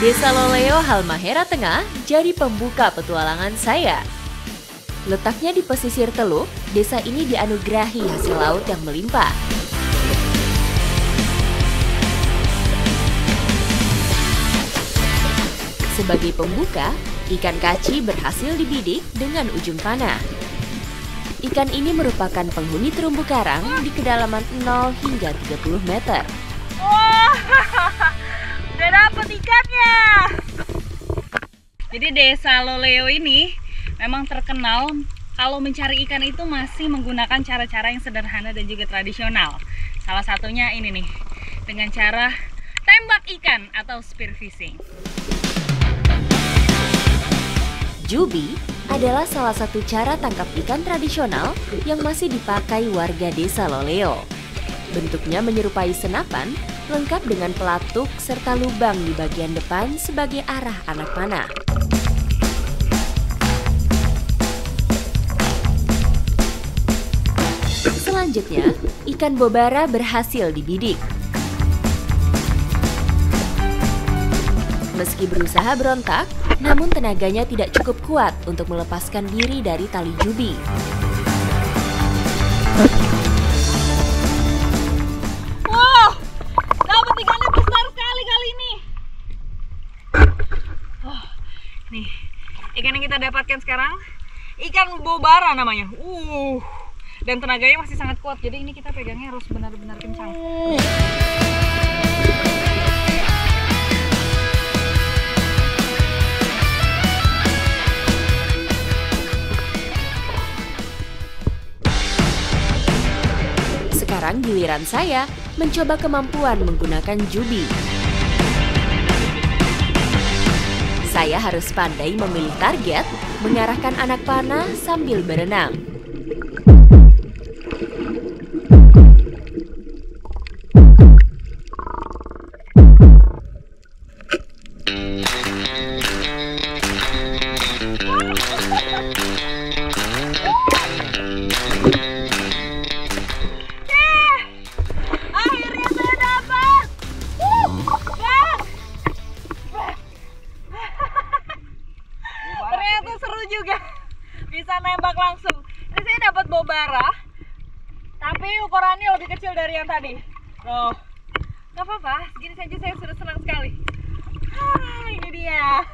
Desa Loleo, Halmahera Tengah jadi pembuka petualangan saya. Letaknya di pesisir Teluk, desa ini dianugerahi hasil laut yang melimpah. Sebagai pembuka, ikan kaci berhasil dibidik dengan ujung panah. Ikan ini merupakan penghuni terumbu karang di kedalaman 0 hingga 30 meter. Wah, udah dapet ikannya. Jadi desa Loleo ini memang terkenal kalau mencari ikan itu masih menggunakan cara-cara yang sederhana dan juga tradisional. Salah satunya ini nih, dengan cara tembak ikan atau spear fishing. Jubi adalah salah satu cara tangkap ikan tradisional yang masih dipakai warga desa Loleo. Bentuknya menyerupai senapan, lengkap dengan pelatuk serta lubang di bagian depan sebagai arah anak panah. Selanjutnya, ikan bobara berhasil dibidik. Meski berusaha berontak, namun tenaganya tidak cukup kuat untuk melepaskan diri dari tali jubi. Wow, dapat ikannya besar sekali kali ini. Oh, nih, ikan yang kita dapatkan sekarang, ikan bobara namanya. Dan tenaganya masih sangat kuat, jadi ini kita pegangnya harus benar-benar kencang. Sekarang giliran saya mencoba kemampuan menggunakan jubi. Saya harus pandai memilih target, mengarahkan anak panah sambil berenang. Juga bisa nembak langsung. Ini saya dapat bobara, tapi ukurannya lebih kecil dari yang tadi. Loh, nggak apa-apa. Segini saja saya sudah senang sekali. Ini dia.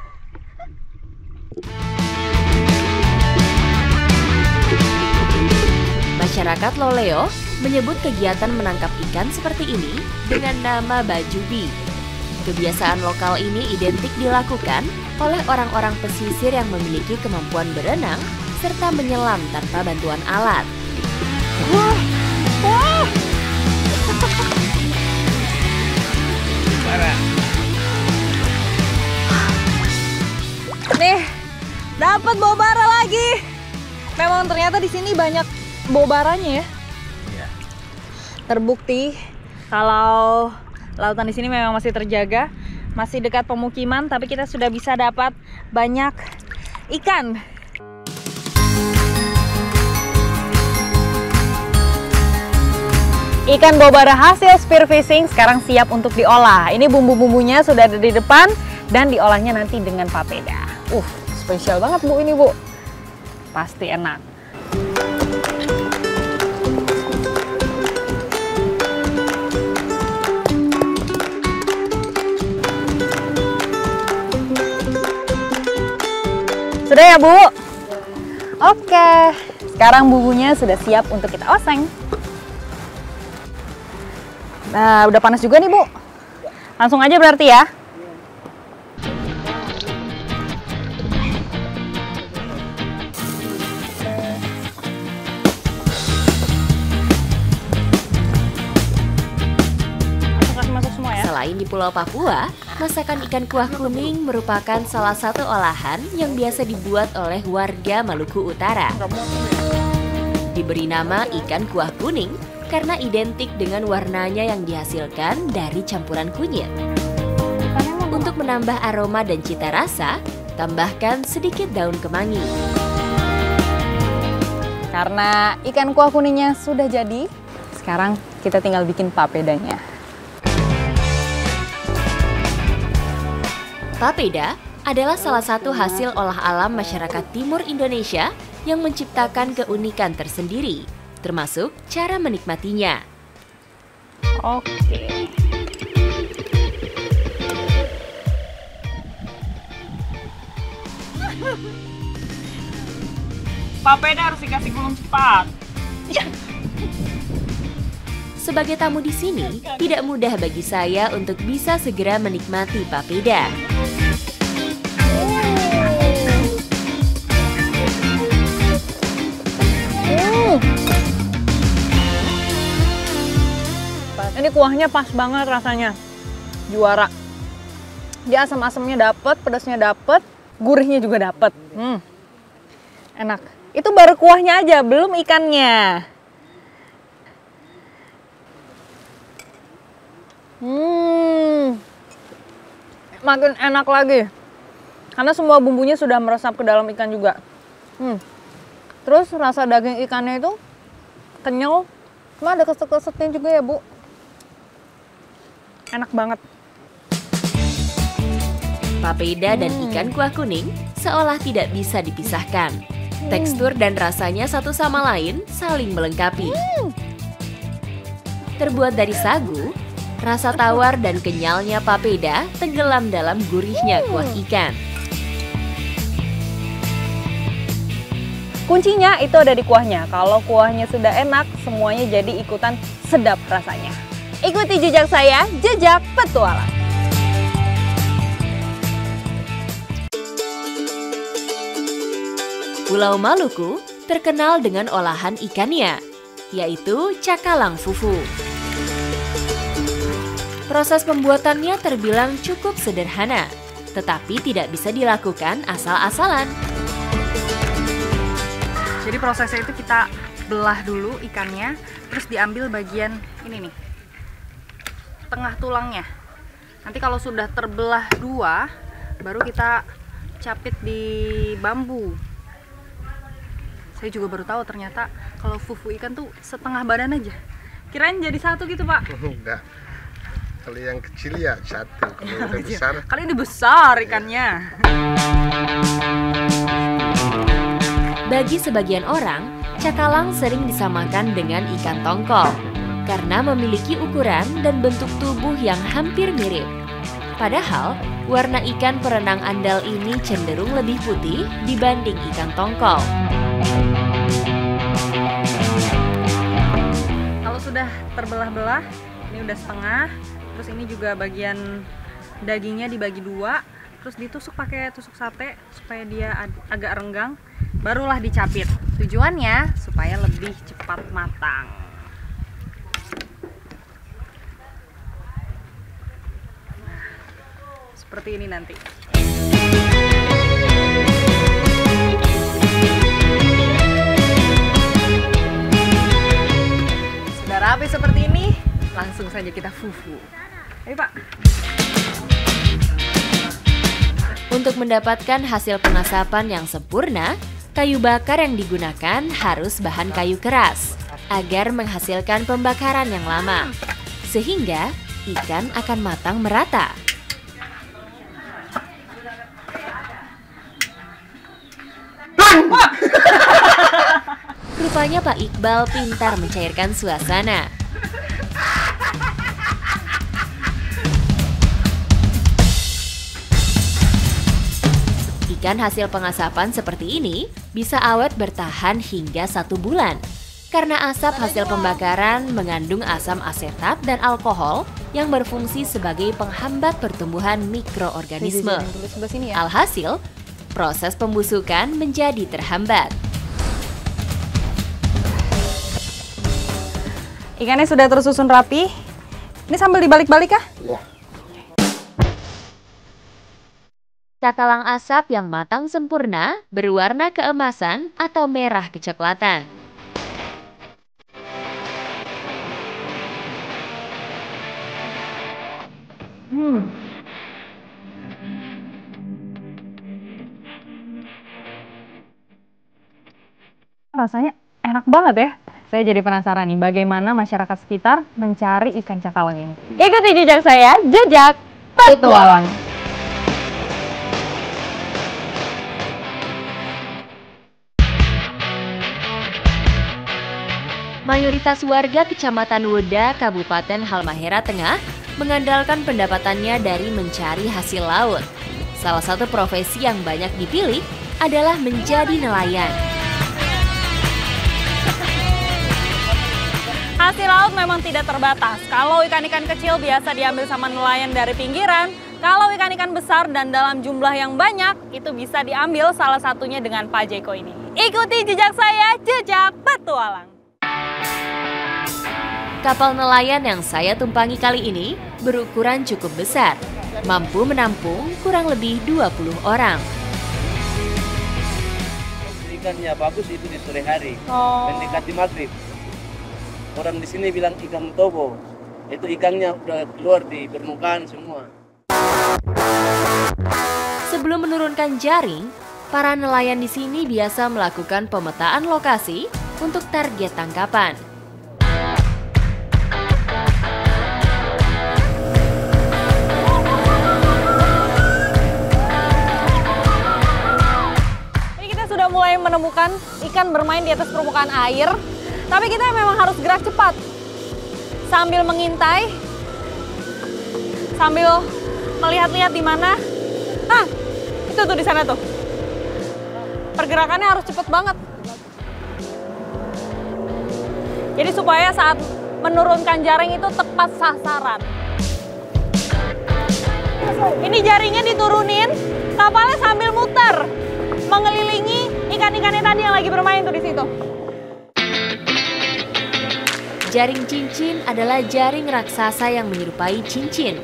Masyarakat Loleo menyebut kegiatan menangkap ikan seperti ini dengan nama bajubi. Kebiasaan lokal ini identik dilakukan oleh orang-orang pesisir yang memiliki kemampuan berenang serta menyelam tanpa bantuan alat. Nih, dapat bobara lagi. Memang ternyata di sini banyak bobaranya ya. Terbukti kalau lautan di sini memang masih terjaga, masih dekat pemukiman, tapi kita sudah bisa dapat banyak ikan. Ikan bobara hasil spear fishing sekarang siap untuk diolah. Ini bumbu-bumbunya sudah ada di depan dan diolahnya nanti dengan papeda. Spesial banget Bu ini Bu. Pasti enak. Sudah ya Bu? Oke, sekarang bumbunya sudah siap untuk kita oseng. Nah, udah panas juga nih Bu. Langsung aja berarti ya. Masuk semua ya. Selain di Pulau Papua, masakan ikan kuah kuning merupakan salah satu olahan yang biasa dibuat oleh warga Maluku Utara. Diberi nama ikan kuah kuning karena identik dengan warnanya yang dihasilkan dari campuran kunyit. Untuk menambah aroma dan cita rasa, tambahkan sedikit daun kemangi. Karena ikan kuah kuningnya sudah jadi, sekarang kita tinggal bikin papedanya. Papeda adalah salah satu hasil olah alam masyarakat timur Indonesia yang menciptakan keunikan tersendiri, termasuk cara menikmatinya. Oke. Papeda harus dikasih gulung cepat. Sebagai tamu di sini, tidak mudah bagi saya untuk bisa segera menikmati papeda. Ini kuahnya pas banget rasanya, juara. Dia asam-asamnya dapet, pedasnya dapet, gurihnya juga dapet. Enak. Itu baru kuahnya aja, belum ikannya. Makin enak lagi. Karena semua bumbunya sudah meresap ke dalam ikan juga. Terus rasa daging ikannya itu kenyal. Cuma ada keset-kesetnya juga ya, Bu. Enak banget. Papeda dan ikan kuah kuning seolah tidak bisa dipisahkan. Tekstur dan rasanya satu sama lain saling melengkapi. Terbuat dari sagu, rasa tawar dan kenyalnya papeda tenggelam dalam gurihnya kuah ikan. Kuncinya itu ada di kuahnya. Kalau kuahnya sudah enak, semuanya jadi ikutan sedap rasanya. Ikuti jejak saya, Jejak Petualang. Pulau Maluku terkenal dengan olahan ikannya, yaitu cakalang fufu. Proses pembuatannya terbilang cukup sederhana, tetapi tidak bisa dilakukan asal-asalan. Jadi prosesnya itu kita belah dulu ikannya, terus diambil bagian ini nih, tengah tulangnya. Nanti kalau sudah terbelah dua, baru kita capit di bambu. Saya juga baru tahu ternyata kalau fufu ikan tuh setengah badan aja. Kirain jadi satu gitu, Pak. Enggak. Kalau yang kecil ya satu, kalau yang besar. Kali ini besar ikannya. Bagi sebagian orang, cakalang sering disamakan dengan ikan tongkol karena memiliki ukuran dan bentuk tubuh yang hampir mirip. Padahal, warna ikan perenang andal ini cenderung lebih putih dibanding ikan tongkol. Kalau sudah terbelah-belah, ini udah setengah, terus ini juga bagian dagingnya dibagi dua, terus ditusuk pakai tusuk sate supaya dia agak renggang, barulah dicapit. Tujuannya supaya lebih cepat matang. Seperti ini nanti. Sudah rapi seperti ini, langsung saja kita fufu. Ayo, Pak. Untuk mendapatkan hasil pengasapan yang sempurna, kayu bakar yang digunakan harus bahan kayu keras agar menghasilkan pembakaran yang lama, sehingga ikan akan matang merata. Rupanya Pak Iqbal pintar mencairkan suasana. Ikan hasil pengasapan seperti ini bisa awet bertahan hingga 1 bulan. Karena asap hasil pembakaran mengandung asam asetat dan alkohol yang berfungsi sebagai penghambat pertumbuhan mikroorganisme. Alhasil, proses pembusukan menjadi terhambat. Ikannya sudah tersusun rapi. Ini sambil dibalik-balik kah? Cakalang asap yang matang sempurna berwarna keemasan atau merah kecoklatan. Rasanya enak banget ya. Saya jadi penasaran nih bagaimana masyarakat sekitar mencari ikan cakalang ini. Ikuti jejak saya, Jejak Petualang. Mayoritas warga Kecamatan Weda, Kabupaten Halmahera Tengah mengandalkan pendapatannya dari mencari hasil laut. Salah satu profesi yang banyak dipilih adalah menjadi nelayan. Hasil laut memang tidak terbatas. Kalau ikan-ikan kecil biasa diambil sama nelayan dari pinggiran, kalau ikan-ikan besar dan dalam jumlah yang banyak, itu bisa diambil salah satunya dengan Pak Jeko ini. Ikuti jejak saya, jejak petualang. Kapal nelayan yang saya tumpangi kali ini berukuran cukup besar, mampu menampung kurang lebih 20 orang. Ikannya bagus itu di sore hari, mendekati maghrib. Orang di sini bilang ikan tobo, itu ikannya udah keluar di permukaan semua. Sebelum menurunkan jaring, para nelayan di sini biasa melakukan pemetaan lokasi untuk target tangkapan. Mulai menemukan ikan bermain di atas permukaan air, tapi kita memang harus gerak cepat sambil mengintai, sambil melihat-lihat di mana. Nah, itu tuh di sana tuh. Pergerakannya harus cepat banget. Jadi supaya saat menurunkan jaring itu tepat sasaran. Ini jaringnya diturunin, kapalnya sambil muter, mengelilingi ikan-ikannya tadi yang lagi bermain tuh di situ. Jaring cincin adalah jaring raksasa yang menyerupai cincin.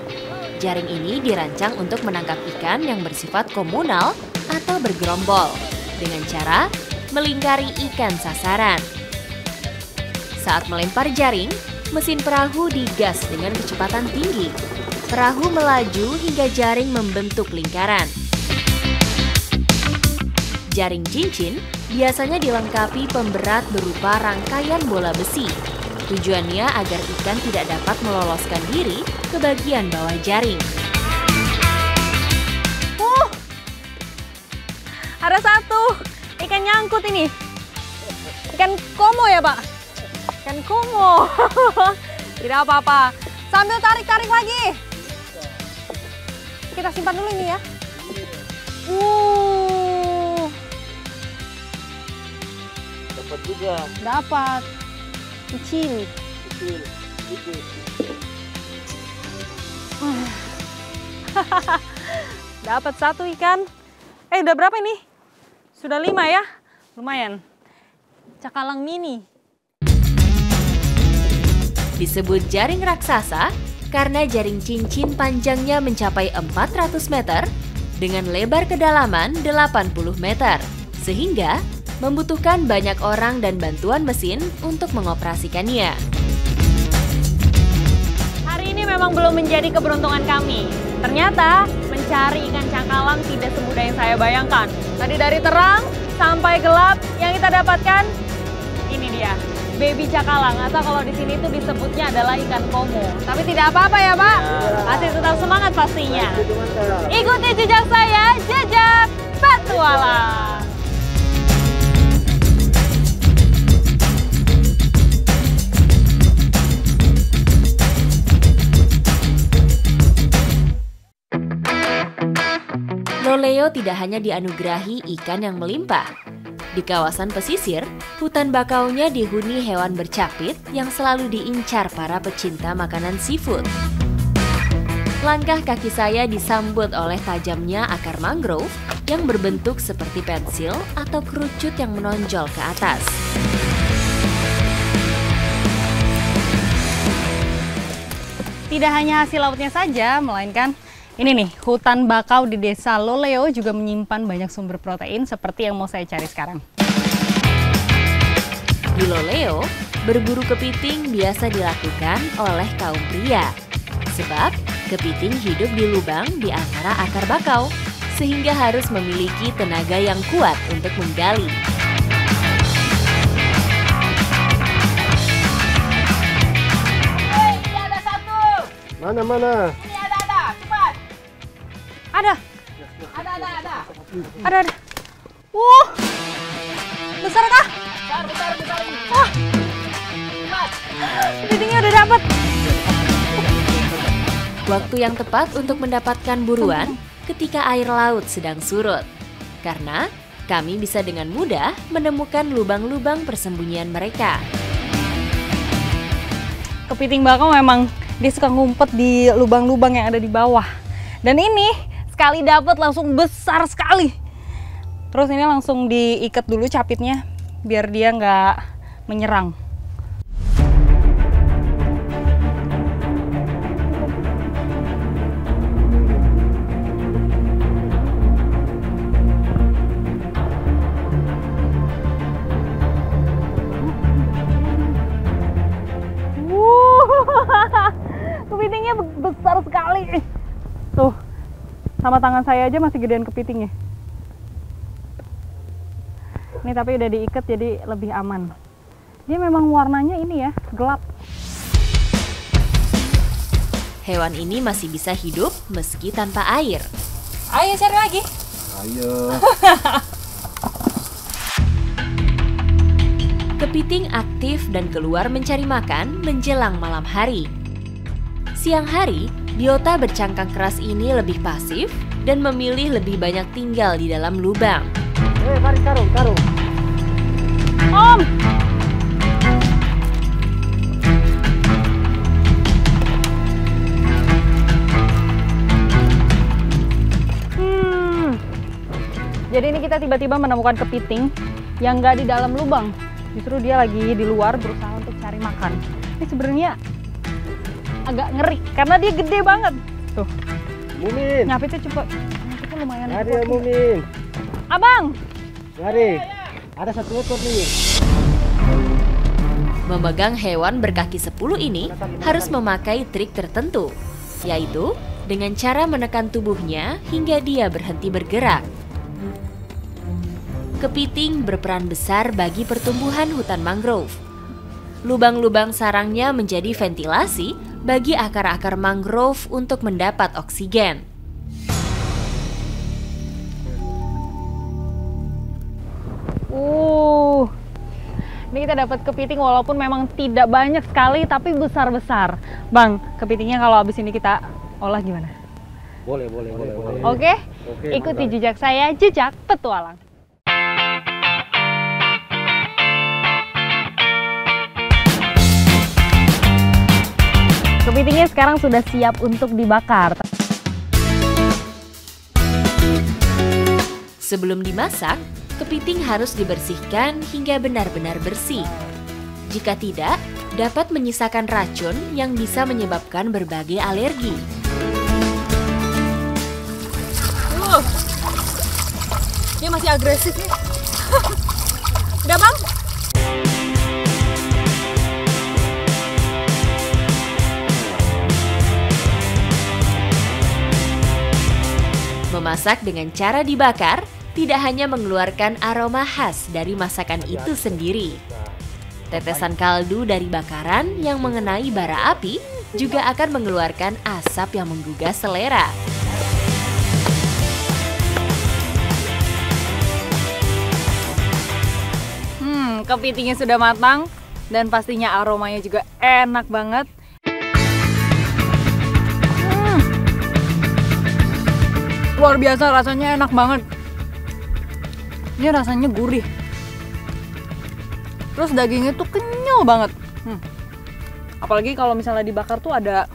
Jaring ini dirancang untuk menangkap ikan yang bersifat komunal atau bergerombol dengan cara melingkari ikan sasaran. Saat melempar jaring, mesin perahu digas dengan kecepatan tinggi. Perahu melaju hingga jaring membentuk lingkaran. Jaring cincin biasanya dilengkapi pemberat berupa rangkaian bola besi. Tujuannya agar ikan tidak dapat meloloskan diri ke bagian bawah jaring. Ada satu ikan nyangkut ini. Ikan komo ya, Pak? Ikan komo. Tidak apa-apa. Sambil tarik-tarik lagi. Kita simpan dulu ini ya. Dapat juga. Dapat. Kecil. Dapat satu ikan. Udah berapa ini? Sudah 5 ya? Lumayan. Cakalang mini. Disebut jaring raksasa karena jaring cincin panjangnya mencapai 400 meter dengan lebar kedalaman 80 meter. Sehingga membutuhkan banyak orang dan bantuan mesin untuk mengoperasikannya. Hari ini memang belum menjadi keberuntungan kami. Ternyata mencari ikan cakalang tidak semudah yang saya bayangkan. Tadi dari terang sampai gelap yang kita dapatkan ini dia, baby cakalang atau kalau di sini itu disebutnya adalah ikan komo. Tapi tidak apa-apa ya, Pak. Masih tetap semangat pastinya. Ikuti jejak saya, jejak petualang. Loleo tidak hanya dianugerahi ikan yang melimpah. Di kawasan pesisir, hutan bakaunya dihuni hewan bercapit yang selalu diincar para pecinta makanan seafood. Langkah kaki saya disambut oleh tajamnya akar mangrove yang berbentuk seperti pensil atau kerucut yang menonjol ke atas. Tidak hanya hasil lautnya saja, melainkan ini nih, hutan bakau di desa Loleo juga menyimpan banyak sumber protein seperti yang mau saya cari sekarang. Di Loleo, berburu kepiting biasa dilakukan oleh kaum pria. Sebab kepiting hidup di lubang di antara akar bakau, sehingga harus memiliki tenaga yang kuat untuk menggali. Ini ada satu. Mana? Ada. Ada. Besar kah? Besar. Wah. Kepitingnya udah dapet. Waktu yang tepat untuk mendapatkan buruan ketika air laut sedang surut. Karena kami bisa dengan mudah menemukan lubang-lubang persembunyian mereka. Kepiting bakau memang dia suka ngumpet di lubang-lubang yang ada di bawah. Dan ini sekali dapat langsung besar sekali. Terus ini langsung diikat dulu capitnya biar dia nggak menyerang. Kepitingnya besar sekali. Tuh, sama tangan saya aja masih gedean kepitingnya. Ini tapi udah diikat jadi lebih aman. Dia memang warnanya ini ya, gelap. Hewan ini masih bisa hidup meski tanpa air. Ayo cari lagi. Ayo. Kepiting aktif dan keluar mencari makan menjelang malam hari. Siang hari, biota bercangkang keras ini lebih pasif dan memilih lebih banyak tinggal di dalam lubang. Mari karung. Om! Jadi ini kita tiba-tiba menemukan kepiting yang nggak di dalam lubang. Justru dia lagi di luar berusaha untuk cari makan. Ini sebenarnya agak ngeri karena dia gede banget. Tuh. Mumin. Nyapitnya cepet. Nyapitnya lumayan. Mari ya Mumin. Abang. Mari. Ada satu ekor nih. Memegang hewan berkaki 10 ini harus memakai trik tertentu, yaitu dengan cara menekan tubuhnya hingga dia berhenti bergerak. Kepiting berperan besar bagi pertumbuhan hutan mangrove. Lubang-lubang sarangnya menjadi ventilasi bagi akar-akar mangrove untuk mendapat oksigen. Ini kita dapat kepiting walaupun memang tidak banyak sekali tapi besar-besar. Bang, kepitingnya kalau habis ini kita olah gimana? Boleh. Oke? Ikuti jejak saya, jejak petualang. Kepitingnya sekarang sudah siap untuk dibakar. Sebelum dimasak, kepiting harus dibersihkan hingga benar-benar bersih. Jika tidak, dapat menyisakan racun yang bisa menyebabkan berbagai alergi. Dia masih agresif nih. Udah bang? Memasak dengan cara dibakar tidak hanya mengeluarkan aroma khas dari masakan itu sendiri. Tetesan kaldu dari bakaran yang mengenai bara api juga akan mengeluarkan asap yang menggugah selera. Kepitingnya sudah matang dan pastinya aromanya juga enak banget. Luar biasa, rasanya enak banget. Ini rasanya gurih. Terus dagingnya tuh kenyal banget. Apalagi kalau misalnya dibakar tuh ada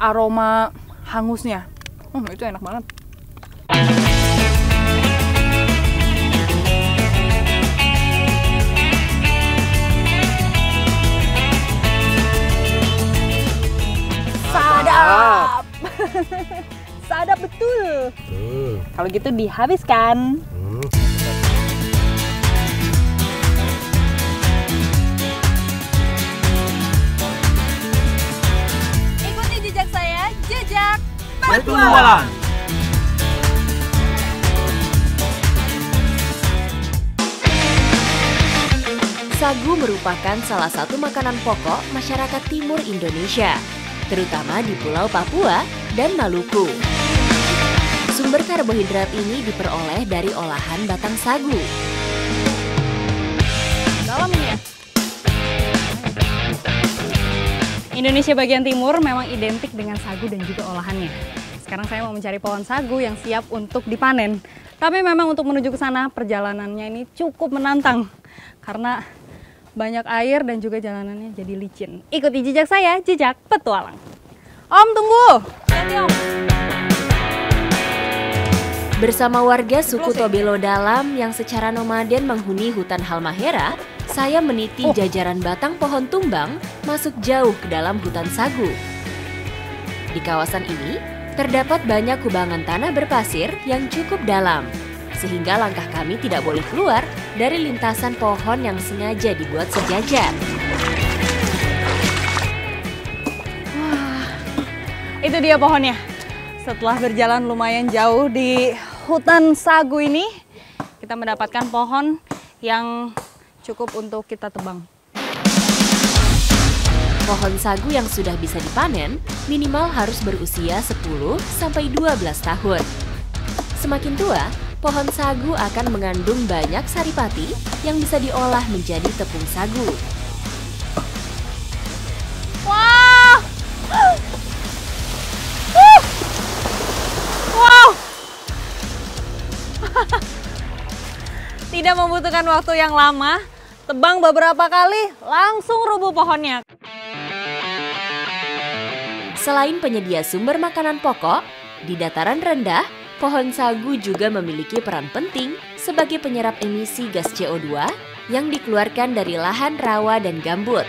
aroma hangusnya. Itu enak banget. Sadap. Sadap betul. Kalau gitu dihabiskan. Ikuti jejak saya, jejak petualang. Sagu merupakan salah satu makanan pokok masyarakat timur Indonesia, terutama di Pulau Papua dan Maluku. Sumber karbohidrat ini diperoleh dari olahan batang sagu. Dalam ini ya? Indonesia bagian timur memang identik dengan sagu dan juga olahannya. Sekarang saya mau mencari pohon sagu yang siap untuk dipanen. Tapi memang untuk menuju ke sana perjalanannya ini cukup menantang karena banyak air dan juga jalanannya jadi licin. Ikuti jejak saya, jejak petualang. Om, tunggu. Hati, Om. Bersama warga suku Tobelo Dalam yang secara nomaden menghuni hutan Halmahera, saya meniti jajaran batang pohon tumbang masuk jauh ke dalam hutan sagu. Di kawasan ini, terdapat banyak kubangan tanah berpasir yang cukup dalam, sehingga langkah kami tidak boleh keluar dari lintasan pohon yang sengaja dibuat sejajar. Wah, itu dia pohonnya. Setelah berjalan lumayan jauh di hutan sagu ini, kita mendapatkan pohon yang cukup untuk kita tebang. Pohon sagu yang sudah bisa dipanen minimal harus berusia 10-12 tahun. Semakin tua, pohon sagu akan mengandung banyak saripati yang bisa diolah menjadi tepung sagu. Wow! Wow! Tidak membutuhkan waktu yang lama, tebang beberapa kali, langsung rubuh pohonnya. Selain penyedia sumber makanan pokok, di dataran rendah, pohon sagu juga memiliki peran penting sebagai penyerap emisi gas CO2 yang dikeluarkan dari lahan rawa dan gambut.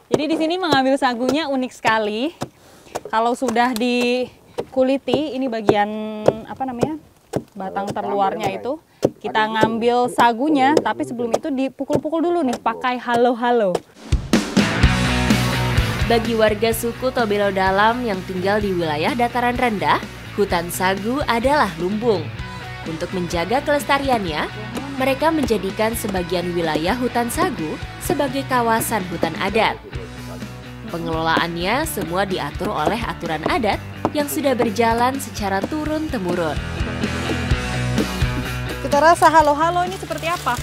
Jadi di sini mengambil sagunya unik sekali. Kalau sudah dikuliti, ini bagian apa namanya? Batang terluarnya itu. Kita ngambil sagunya, tapi sebelum itu dipukul-pukul dulu nih pakai halo-halo. Bagi warga suku Tobelo Dalam yang tinggal di wilayah dataran rendah, hutan sagu adalah lumbung. Untuk menjaga kelestariannya, mereka menjadikan sebagian wilayah hutan sagu sebagai kawasan hutan adat. Pengelolaannya semua diatur oleh aturan adat yang sudah berjalan secara turun-temurun. Kita rasa halo-halo ini seperti apa?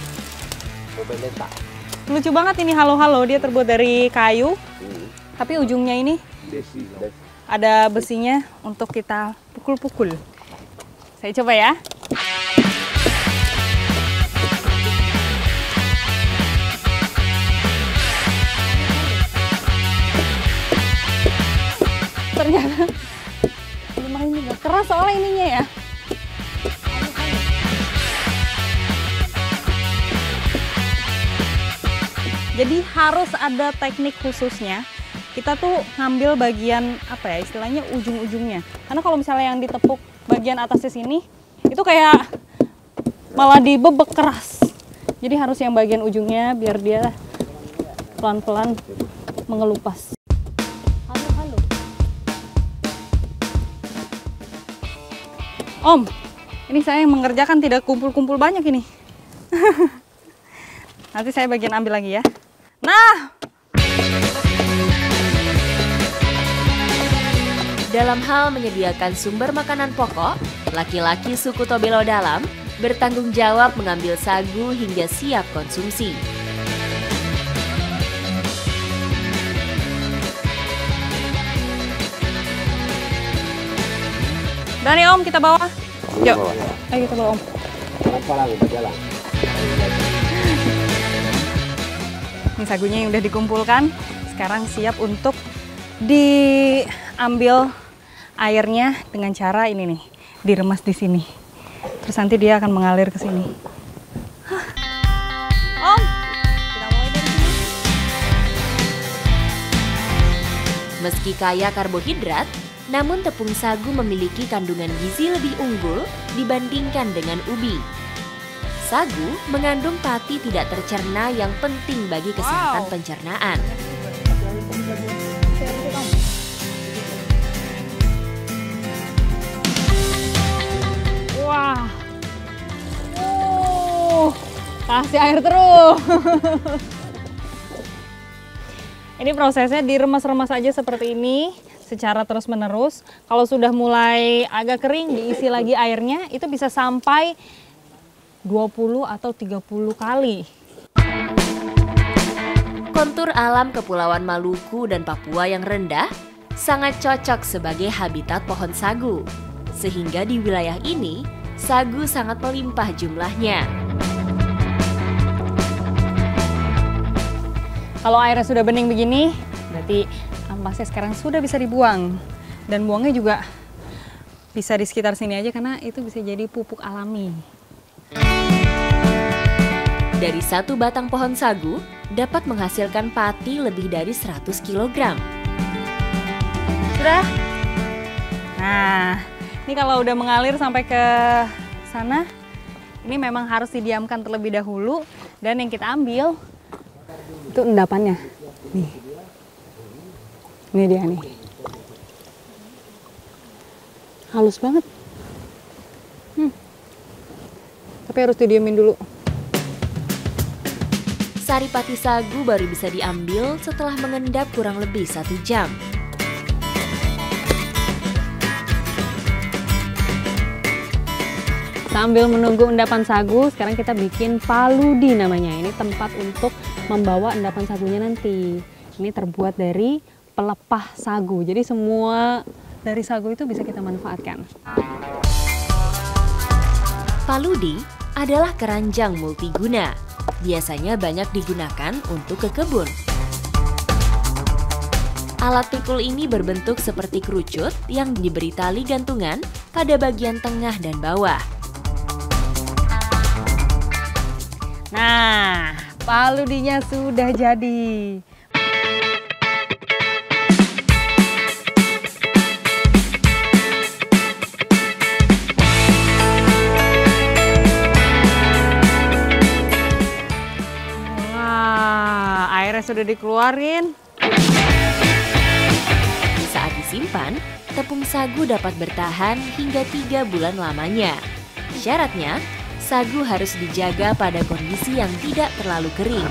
Lucu banget ini halo-halo, dia terbuat dari kayu. Tapi ujungnya ini ada besinya untuk kita pukul-pukul. Saya coba ya. Ternyata lumayan juga keras soalnya ininya ya. Jadi harus ada teknik khususnya. Kita tuh ngambil bagian apa ya istilahnya ujung-ujungnya. Karena kalau misalnya yang ditepuk bagian atasnya sini, itu kayak malah dibebek keras. Jadi harus yang bagian ujungnya biar dia pelan-pelan mengelupas. Halo. Om, ini saya yang mengerjakan tidak kumpul-kumpul banyak ini. Nanti saya bagian ambil lagi ya. Nah! Dalam hal menyediakan sumber makanan pokok, laki-laki suku Tobelo Dalam bertanggung jawab mengambil sagu hingga siap konsumsi. Berani Om, kita bawa. Yuk, ayo kita bawa Om. Ini sagunya yang udah dikumpulkan, sekarang siap untuk diambil airnya dengan cara ini nih, diremas di sini. Terus nanti dia akan mengalir ke sini. Om, kita mulai dari sini. Meski kaya karbohidrat, namun tepung sagu memiliki kandungan gizi lebih unggul dibandingkan dengan ubi. Sagu mengandung pati tidak tercerna yang penting bagi kesehatan pencernaan. Wah, kasih air terus. Ini prosesnya diremas-remas aja seperti ini, secara terus-menerus. Kalau sudah mulai agak kering, diisi lagi airnya, itu bisa sampai 20 atau 30 kali. Kontur alam Kepulauan Maluku dan Papua yang rendah sangat cocok sebagai habitat pohon sagu. Sehingga di wilayah ini, sagu sangat melimpah jumlahnya. Kalau airnya sudah bening begini, berarti ampasnya sekarang sudah bisa dibuang. Dan buangnya juga bisa di sekitar sini aja karena itu bisa jadi pupuk alami. Dari satu batang pohon sagu dapat menghasilkan pati lebih dari 100 kg. Sudah? Nah, ini kalau udah mengalir sampai ke sana, ini memang harus didiamkan terlebih dahulu. Dan yang kita ambil itu endapannya. Nih. Ini dia nih. Halus banget. Tapi harus didiamin dulu. Sari pati sagu baru bisa diambil setelah mengendap kurang lebih 1 jam. Sambil menunggu endapan sagu, sekarang kita bikin paludi namanya. Ini tempat untuk membawa endapan sagunya nanti. Ini terbuat dari pelepah sagu. Jadi semua dari sagu itu bisa kita manfaatkan. Paludi adalah keranjang multiguna. Biasanya banyak digunakan untuk ke kebun. Alat pikul ini berbentuk seperti kerucut yang diberi tali gantungan pada bagian tengah dan bawah. Nah, paludinya sudah jadi. Wah, airnya sudah dikeluarin. Saat disimpan, tepung sagu dapat bertahan hingga 3 bulan lamanya. Syaratnya, sagu harus dijaga pada kondisi yang tidak terlalu kering.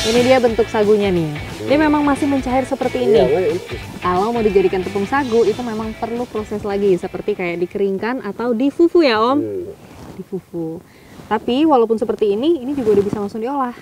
Ini dia bentuk sagunya nih. Dia memang masih mencair seperti ini. Kalau mau dijadikan tepung sagu itu memang perlu proses lagi seperti kayak dikeringkan atau difufu ya Om. Difufu. Tapi walaupun seperti ini juga udah bisa langsung diolah.